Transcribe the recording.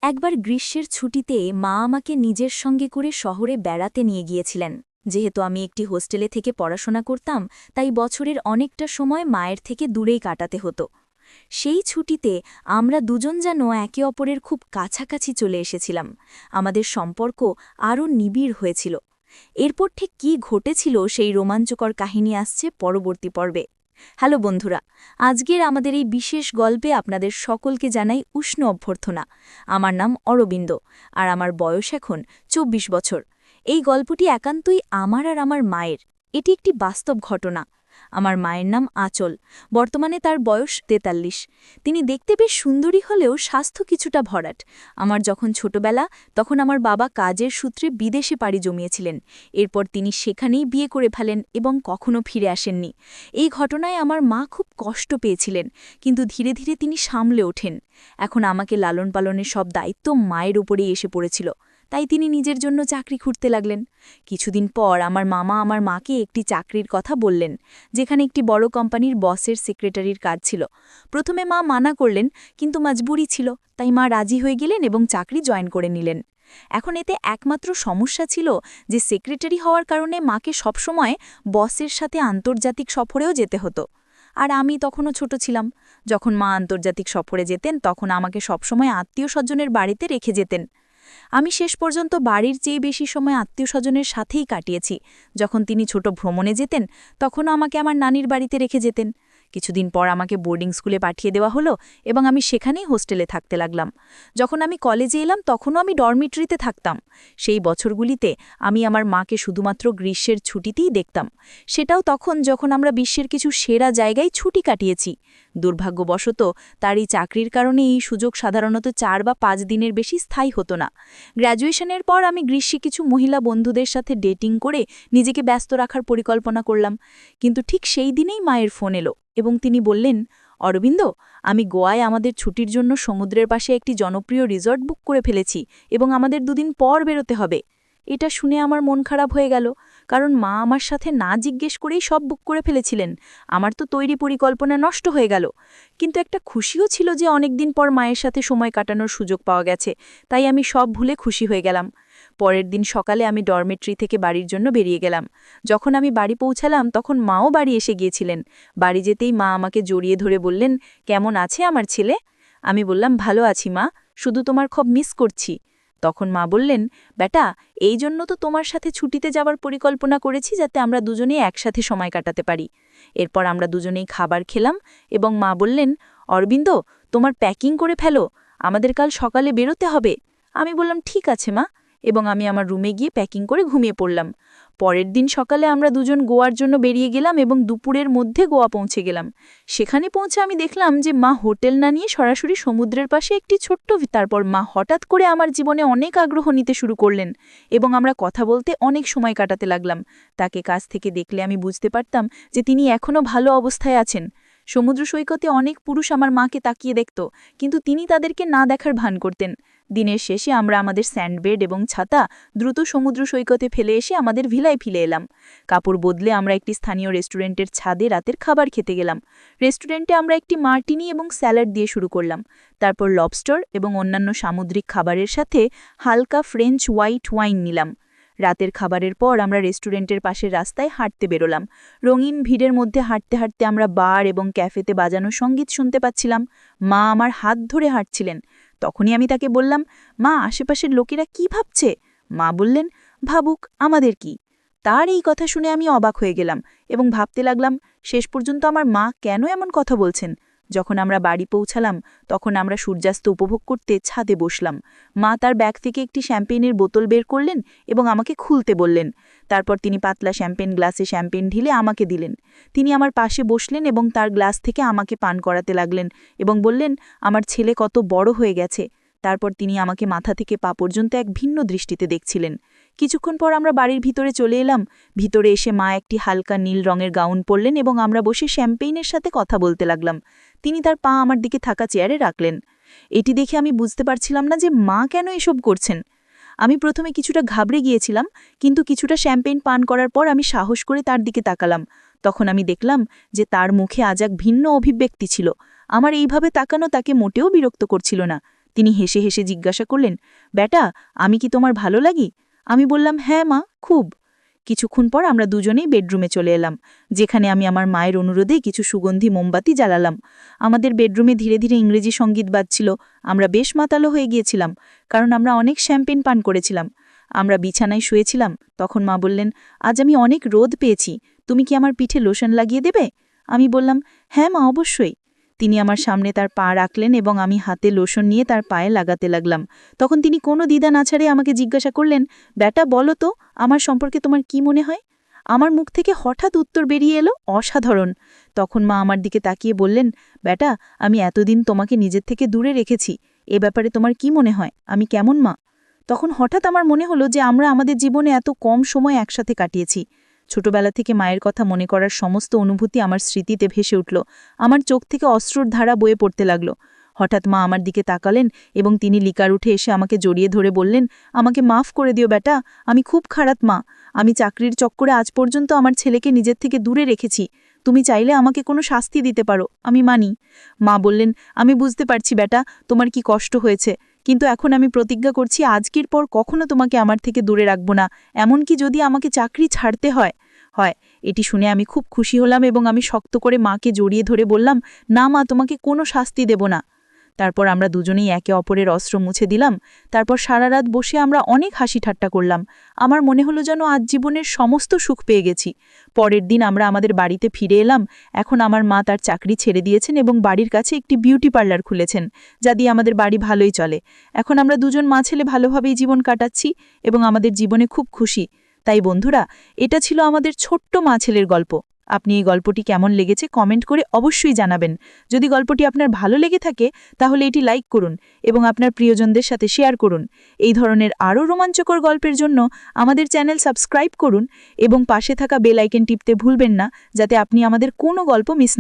একবার গ্রীষ্মের ছুটিতে মা আমাকে নিজের সঙ্গে করে শহরে বেড়াতে নিয়ে গিয়েছিলেন। যেহেতু আমি একটি হোস্টেলে থেকে পড়াশোনা করতাম, তাই বছরের অনেকটা সময় মায়ের থেকে দূরেই কাটাতে হতো। সেই ছুটিতে আমরা দুজন যেন একে অপরের খুব কাছাকাছি চলে এসেছিলাম। আমাদের সম্পর্ক আরও নিবিড় হয়েছিল। এরপর ঠিক কী ঘটেছিল সেই রোমাঞ্চকর কাহিনী আসছে পরবর্তী পর্বে। হ্যালো বন্ধুরা, আজকের আমাদের এই বিশেষ গল্পে আপনাদের সকলকে জানাই উষ্ণ অভ্যর্থনা। আমার নাম অরবিন্দ, আর আমার বয়স এখন ২৪ বছর। এই গল্পটি একান্তই আমার আর আমার মায়ের। এটি একটি বাস্তব ঘটনা। আমার মায়ের নাম আঁচল। বর্তমানে তার বয়স ৪৩। তিনি দেখতে বেশ সুন্দরী হলেও স্বাস্থ্য কিছুটা ভরাট। আমার যখন ছোটবেলা, তখন আমার বাবা কাজের সূত্রে বিদেশে পাড়ি জমিয়েছিলেন। এরপর তিনি সেখানেই বিয়ে করে ফেলেন এবং কখনো ফিরে আসেননি। এই ঘটনায় আমার মা খুব কষ্ট পেয়েছিলেন, কিন্তু ধীরে ধীরে তিনি সামলে ওঠেন। এখন আমাকে লালন পালনের সব দায়িত্ব মায়ের উপরেই এসে পড়েছিল, তাই তিনি নিজের জন্য চাকরি খুঁজতে লাগলেন। কিছুদিন পর আমার মামা আমার মাকে একটি চাকরির কথা বললেন, যেখানে একটি বড় কোম্পানির বসের সেক্রেটারির কাজ ছিল। প্রথমে মা মানা করলেন, কিন্তু মজবুরি ছিল, তাই মা রাজি হয়ে গেলেন এবং চাকরি জয়েন করে নিলেন। এখন এতে একমাত্র সমস্যা ছিল যে সেক্রেটারি হওয়ার কারণে মাকে সবসময় বসের সাথে আন্তর্জাতিক সফরেও যেতে হতো। আর আমি তখনও ছোট ছিলাম। যখন মা আন্তর্জাতিক সফরে যেতেন, তখন আমাকে সবসময় আত্মীয়-স্বজনের বাড়িতে রেখে যেতেন। আমি শেষ পর্যন্ত বাড়ির চেয়ে বেশি সময় আত্মীয়-স্বজনের সাথেই কাটিয়েছি। যখন তিনি ছোট ভ্রমণে যেতেন, তখনও আমাকে আমার নানির বাড়িতে রেখে যেতেন। কিছুদিন পর আমাকে বোর্ডিং স্কুলে পাঠিয়ে দেওয়া হলো এবং আমি সেখানেই হোস্টেলে থাকতে লাগলাম। যখন আমি কলেজে এলাম, তখনও আমি ডরমিটরিতে থাকতাম। সেই বছরগুলিতে আমি আমার মাকে শুধুমাত্র গ্রীষ্মের ছুটিতেই দেখতাম, সেটাও তখন যখন আমরা বিশ্বের কিছু সেরা জায়গায় ছুটি কাটিয়েছি। দুর্ভাগ্যবশত তার এই চাকরির কারণে এই সুযোগ সাধারণত ৪ বা ৫ দিনের বেশি স্থায়ী হতো না। গ্র্যাজুয়েশনের পর আমি গ্রীষ্মে কিছু মহিলা বন্ধুদের সাথে ডেটিং করে নিজেকে ব্যস্ত রাখার পরিকল্পনা করলাম। কিন্তু ঠিক সেই দিনেই মায়ের ফোন এলো এবং তিনি বললেন, অরবিন্দ, আমি গোয়ায় আমাদের ছুটির জন্য সমুদ্রের পাশে একটি জনপ্রিয় রিসর্ট বুক করে ফেলেছি এবং আমাদের ২ দিন পর বেরোতে হবে। এটা শুনে আমার মন খারাপ হয়ে গেল, কারণ মা আমার সাথে না জিজ্ঞেস করেই সব বুক করে ফেলেছিলেন। আমার তো তৈরি পরিকল্পনা নষ্ট হয়ে গেল। কিন্তু একটা খুশিও ছিল যে অনেকদিন পর মায়ের সাথে সময় কাটানোর সুযোগ পাওয়া গেছে, তাই আমি সব ভুলে খুশি হয়ে গেলাম। পরের দিন সকালে আমি ডরমেট্রি থেকে বাড়ির জন্য বেরিয়ে গেলাম। যখন আমি বাড়ি পৌঁছালাম, তখন মাও বাড়ি এসে গিয়েছিলেন। বাড়ি যেতেই মা আমাকে জড়িয়ে ধরে বললেন, কেমন আছে আমার ছেলে? আমি বললাম, ভালো আছি মা, শুধু তোমার খুব মিস করছি। তখন মা বললেন, বেটা, এই জন্য তো তোমার সাথে ছুটিতে যাওয়ার পরিকল্পনা করেছি, যাতে আমরা দুজনেই একসাথে সময় কাটাতে পারি। এরপর আমরা দুজনেই খাবার খেলাম এবং মা বললেন, অরবিন্দ, তোমার প্যাকিং করে ফেলো, আমাদের কাল সকালে বেরোতে হবে। আমি বললাম, ঠিক আছে মা, এবং আমি আমার রুমে গিয়ে প্যাকিং করে ঘুমিয়ে পড়লাম। পরের দিন সকালে আমরা দুজন গোয়ার জন্য বেরিয়ে গেলাম এবং দুপুরের মধ্যে গোয়া পৌঁছে গেলাম। সেখানে পৌঁছে আমি দেখলাম যে মা হোটেল না নিয়ে সরাসরি সমুদ্রের পাশে একটি ছোট্ট তারপর মা হঠাৎ করে আমার জীবনে অনেক আগ্রহ নিতে শুরু করলেন এবং আমরা কথা বলতে অনেক সময় কাটাতে লাগলাম। তাকে কাছ থেকে দেখলে আমি বুঝতে পারতাম যে তিনি এখনও ভালো অবস্থায় আছেন। সমুদ্র সৈকতে অনেক পুরুষ আমার মাকে তাকিয়ে দেখত, কিন্তু তিনি তাদেরকে না দেখার ভান করতেন। দিনের শেষে আমরা আমাদের স্যান্ডবেড এবং ছাতা দ্রুত সমুদ্র সৈকতে ফেলে এসে আমাদের ভিলায় ফিরে এলাম। কাপড় বদলে আমরা একটি স্থানীয় রেস্টুরেন্টের ছাদে রাতের খাবার খেতে গেলাম। রেস্টুরেন্টে আমরা একটি মার্টিনি এবং স্যালাড দিয়ে শুরু করলাম। তারপর লবস্টার এবং অন্যান্য সামুদ্রিক খাবারের সাথে হালকা ফ্রেঞ্চ হোয়াইট ওয়াইন নিলাম। রাতের খাবারের পর আমরা রেস্টুরেন্টের পাশের রাস্তায় হাঁটতে বেরোলাম। রঙিন ভিড়ের মধ্যে হাঁটতে হাঁটতে আমরা বার এবং ক্যাফেতে বাজানো সঙ্গীত শুনতে পাচ্ছিলাম। মা আমার হাত ধরে হাঁটছিলেন। তখনই আমি তাকে বললাম, মা, আশেপাশের লোকেরা কি ভাবছে? মা বললেন, ভাবুক, আমাদের কি? তার এই কথা শুনে আমি অবাক হয়ে গেলাম এবং ভাবতে লাগলাম, শেষ পর্যন্ত আমার মা কেন এমন কথা বলছেন। যখন আমরা বাড়ি পৌঁছালাম, তখন আমরা সূর্যাস্ত উপভোগ করতে ছাদে বসলাম। মা তার ব্যাগ থেকে একটি শ্যাম্পেনের বোতল বের করলেন এবং আমাকে খুলতে বললেন। তারপর তিনি পাতলা শ্যাম্পেন গ্লাসে শ্যাম্পেন ঢেলে আমাকে দিলেন। তিনি আমার পাশে বসলেন এবং তার গ্লাস থেকে আমাকে পান করাতে লাগলেন এবং বললেন, আমার ছেলে কত বড় হয়ে গেছে। তারপর তিনি আমাকে মাথা থেকে পা পর্যন্ত এক ভিন্ন দৃষ্টিতে দেখছিলেন। কিছুক্ষণ পর আমরা বাড়ির ভিতরে চলে এলাম। ভিতরে এসে মা একটি হালকা নীল রঙের গাউন পরলেন এবং আমরা বসে শ্যাম্পেইনের সাথে কথা বলতে লাগলাম। তিনি তার পা আমার দিকে থাকা চেয়ারে রাখলেন। এটি দেখে আমি বুঝতে পারছিলাম না যে মা কেন এসব করছেন। আমি প্রথমে কিছুটা ঘাবড়ে গিয়েছিলাম, কিন্তু কিছুটা শ্যাম্পেইন পান করার পর আমি সাহস করে তার দিকে তাকালাম। তখন আমি দেখলাম যে তার মুখে আজ এক ভিন্ন অভিব্যক্তি ছিল। আমার এইভাবে তাকানো তাকে মোটেও বিরক্ত করছিল না। তিনি হেসে হেসে জিজ্ঞাসা করলেন, বেটা, আমি কি তোমার ভালো লাগি? আমি বললাম, হ্যাঁ মা, খুব। কিছুক্ষণ পর আমরা দুজনেই বেডরুমে চলে এলাম, যেখানে আমি আমার মায়ের অনুরোধে কিছু সুগন্ধি মোমবাতি জ্বালালাম। আমাদের বেডরুমে ধীরে ধীরে ইংরেজি সঙ্গীত বাজছিল। আমরা বেশ মাতালো হয়ে গিয়েছিলাম, কারণ আমরা অনেক শ্যাম্পেন পান করেছিলাম। আমরা বিছানায় শুয়েছিলাম, তখন মা বললেন, আজ আমি অনেক রোদ পেয়েছি, তুমি কি আমার পিঠে লোশন লাগিয়ে দেবে? আমি বললাম, হ্যাঁ মা, অবশ্যই। তিনি আমার সামনে তার পা রাখলেন এবং আমি হাতে লোশন নিয়ে তার পায়ে লাগাতে লাগলাম। তখন তিনি কোনো দ্বিধা না ছাড়ে আমাকে জিজ্ঞাসা করলেন, বেটা, বলো তো, আমার সম্পর্কে তোমার কি মনে হয়? আমার মুখ থেকে হঠাৎ উত্তর বেরিয়ে এলো, অসাধারণ। তখন মা আমার দিকে তাকিয়ে বললেন, বেটা, আমি এতদিন তোমাকে নিজের থেকে দূরে রেখেছি, এ ব্যাপারে তোমার কি মনে হয়, আমি কেমন মা? তখন হঠাৎ আমার মনে হলো যে আমরা আমাদের জীবনে এত কম সময় একসাথে কাটিয়েছি। ছোটবেলা থেকে মায়ের কথা মনে করার সমস্ত অনুভূতি আমার স্মৃতিতে ভেসে উঠল। আমার চোখ থেকে অশ্রুর ধারা বয়ে পড়তে লাগল। হঠাৎ মা আমার দিকে তাকালেন এবং তিনি লিকার উঠে এসে আমাকে জড়িয়ে ধরে বললেন, আমাকে মাফ করে দিও বেটা, আমি খুব খারাপ মা। আমি চাকরির চক্করে আজ পর্যন্ত আমার ছেলেকে নিজের থেকে দূরে রেখেছি। তুমি চাইলে আমাকে কোনো শাস্তি দিতে পারো, আমি মানি। মা বললেন, আমি বুঝতে পারছি বেটা, তোমার কি কষ্ট হয়েছে, কিন্তু এখন আমি প্রতিজ্ঞা করছি আজকের পর কখনো তোমাকে আমার থেকে দূরে রাখব না, এমনকি যদি আমাকে চাকরি ছাড়তে হয়। এটি শুনে আমি খুব খুশি হলাম এবং আমি শক্ত করে মাকে জড়িয়ে ধরে বললাম, না মা, তোমাকে কোনো শাস্তি দেব না। তারপর আমরা দুজনেই একে অপরের অস্ত্র মুছে দিলাম। তারপর সারা রাত বসে আমরা অনেক হাসি ঠাট্টা করলাম। আমার মনে হলো যেন আজ জীবনের সমস্ত সুখ পেয়ে গেছি। পরের দিন আমরা আমাদের বাড়িতে ফিরে এলাম। এখন আমার মা তার চাকরি ছেড়ে দিয়েছেন এবং বাড়ির কাছে একটি বিউটি পার্লার খুলেছেন, যা দিয়ে আমাদের বাড়ি ভালোই চলে। এখন আমরা দুজন মা ছেলে ভালোভাবেই জীবন কাটাচ্ছি এবং আমাদের জীবনে খুব খুশি। তাই বন্ধুরা, এটা ছিল আমাদের ছোট্ট মা ছেলের গল্প। আপনি এই গল্পটি কেমন লেগেছে কমেন্ট করে অবশ্যই জানাবেন। যদি গল্পটি আপনার ভালো লেগে থাকে তাহলে এটি লাইক করুন এবং আপনার প্রিয়জনদের সাথে শেয়ার করুন। এই ধরনের আরও রোমাঞ্চকর গল্পের জন্য আমাদের চ্যানেল সাবস্ক্রাইব করুন এবং পাশে থাকা বেল আইকন টিপতে ভুলবেন না, যাতে আপনি আমাদের কোনো গল্প মিস না